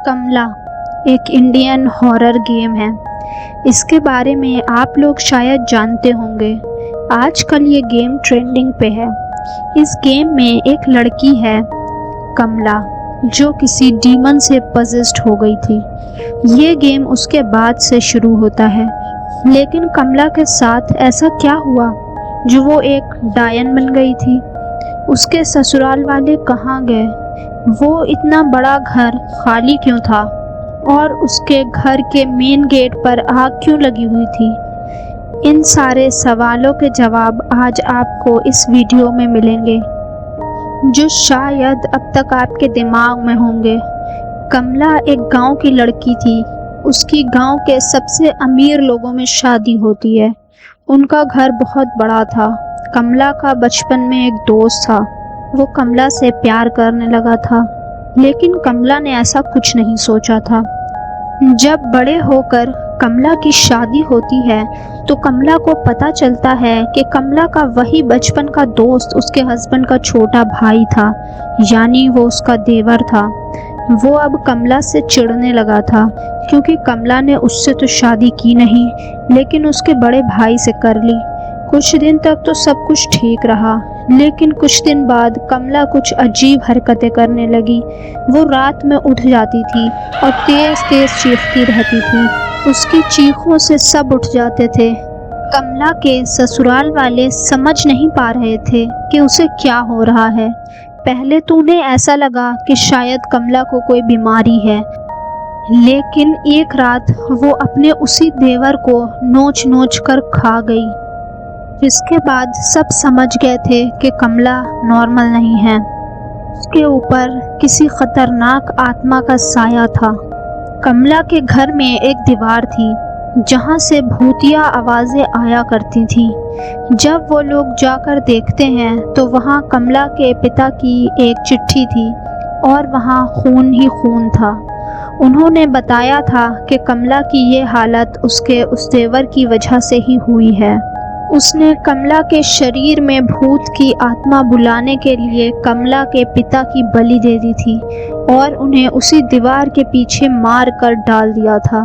कमला एक Indian horror game है। इसके बारे में आप लोग शायद जानते होंगे। आजकल ये गेम ट्रेंडिंग पे है। इस गेम में एक लड़की है कमला, जो किसी डीमन से पजेस्ड हो गई थी। ये गेम उसके बाद से शुरू होता है, लेकिन कमला के साथ ऐसा क्या हुआ जो वो एक डायन बन गई थी? उसके ससुराल वाले कहाँ गए? वो इतना बड़ा घर खाली क्यों था? और उसके घर के मेन गेट पर आग क्यों लगी हुई थी? इन सारे सवालों के जवाब आज आपको इस वीडियो में मिलेंगे, जो शायद अब तक आपके दिमाग में होंगे। कमला एक गांव की लड़की थी। उसकी गांव के सबसे अमीर लोगों में शादी होती है। उनका घर बहुत बड़ा था। कमला का बचपन में एक दोस्त था। वो कमला से प्यार करने लगा था, लेकिन कमला ने ऐसा कुछ नहीं सोचा था। जब बड़े होकर कमला की शादी होती है तो कमला को पता चलता है कि कमला का वही बचपन का दोस्त उसके हस्बैंड का छोटा भाई था, यानी वो उसका देवर था। वो अब कमला से चिढ़ने लगा था, क्योंकि कमला ने उससे तो शादी की नहीं, लेकिन उसके बड़े भाई से कर ली। कुछ दिन तक तो सब कुछ ठीक रहा, लेकिन कुछ दिन बाद कमला कुछ अजीब हरकतें करने लगी। वो रात में उठ जाती थी और तेज तेज चीखती रहती थी। उसकी चीखों से सब उठ जाते थे। कमला के ससुराल वाले समझ नहीं पा रहे थे कि उसे क्या हो रहा है। पहले तो उन्हें ऐसा लगा कि शायद कमला को कोई बीमारी है, लेकिन एक रात वो अपने उसी देवर को नोच नोच कर खा गई। जिसके बाद सब समझ गए थे कि कमला नॉर्मल नहीं है। उसके ऊपर किसी खतरनाक आत्मा का साया था। कमला के घर में एक दीवार थी, जहाँ से भूतिया आवाज़ें आया करती थी। जब वो लोग जाकर देखते हैं तो वहाँ कमला के पिता की एक चिट्ठी थी और वहाँ खून ही खून था। उन्होंने बताया था कि कमला की ये हालत उसके उस देवर की वजह से ही हुई है। उसने कमला के शरीर में भूत की आत्मा बुलाने के लिए कमला के पिता की बलि दे दी थी और उन्हें उसी दीवार के पीछे मार कर डाल दिया था।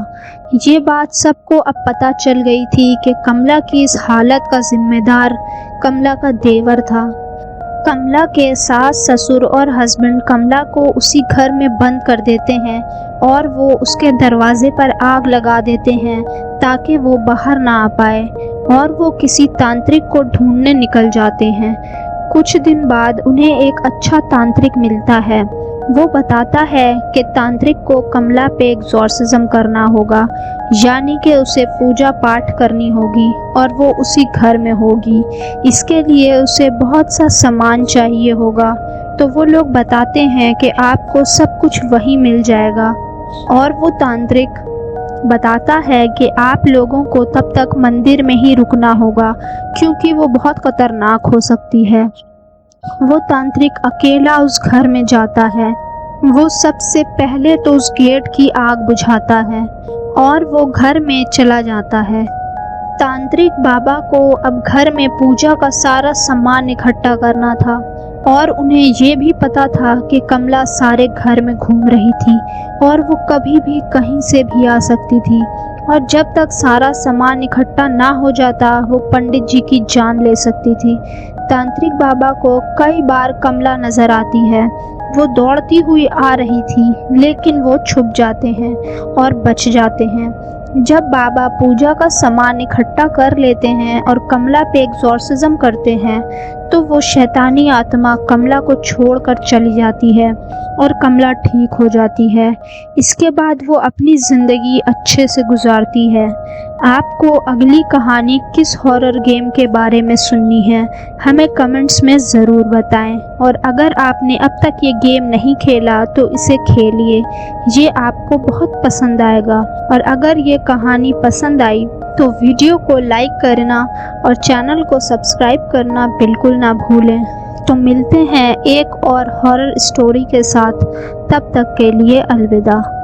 ये बात सबको अब पता चल गई थी कि कमला की इस हालत का जिम्मेदार कमला का देवर था। कमला के सास ससुर और हस्बैंड कमला को उसी घर में बंद कर देते हैं और वो उसके दरवाजे पर आग लगा देते हैं ताकि वो बाहर ना आ पाए, और वो किसी तांत्रिक को ढूंढने निकल जाते हैं। कुछ दिन बाद उन्हें एक अच्छा तांत्रिक मिलता है। वो बताता है कि तांत्रिक को कमला पे एग्जॉर्सिज्म करना होगा, यानी कि उसे पूजा पाठ करनी होगी और वो उसी घर में होगी। इसके लिए उसे बहुत सा सामान चाहिए होगा। तो वो लोग बताते हैं कि आपको सब कुछ वही मिल जाएगा, और वो तांत्रिक बताता है कि आप लोगों को तब तक मंदिर में ही रुकना होगा, क्योंकि वो बहुत खतरनाक हो सकती है। वो तांत्रिक अकेला उस घर में जाता है। वो सबसे पहले तो उस गेट की आग बुझाता है और वो घर में चला जाता है। तांत्रिक बाबा को अब घर में पूजा का सारा सामान इकट्ठा करना था, और उन्हें ये भी पता था कि कमला सारे घर में घूम रही थी और वो कभी भी कहीं से भी आ सकती थी, और जब तक सारा सामान इकट्ठा ना हो जाता वो पंडित जी की जान ले सकती थी। तांत्रिक बाबा को कई बार कमला नजर आती है। वो दौड़ती हुई आ रही थी, लेकिन वो छुप जाते हैं और बच जाते हैं। जब बाबा पूजा का सामान इकट्ठा कर लेते हैं और कमला पे एग्जॉर्सिज्म करते हैं, तो वो शैतानी आत्मा कमला को छोड़कर चली जाती है और कमला ठीक हो जाती है। इसके बाद वो अपनी ज़िंदगी अच्छे से गुजारती है। आपको अगली कहानी किस हॉरर गेम के बारे में सुननी है, हमें कमेंट्स में ज़रूर बताएं। और अगर आपने अब तक ये गेम नहीं खेला तो इसे खेलिए, ये आपको बहुत पसंद आएगा। और अगर ये कहानी पसंद आई तो वीडियो को लाइक करना और चैनल को सब्सक्राइब करना बिल्कुल ना भूलें। तो मिलते हैं एक और हॉरर स्टोरी के साथ, तब तक के लिए अलविदा।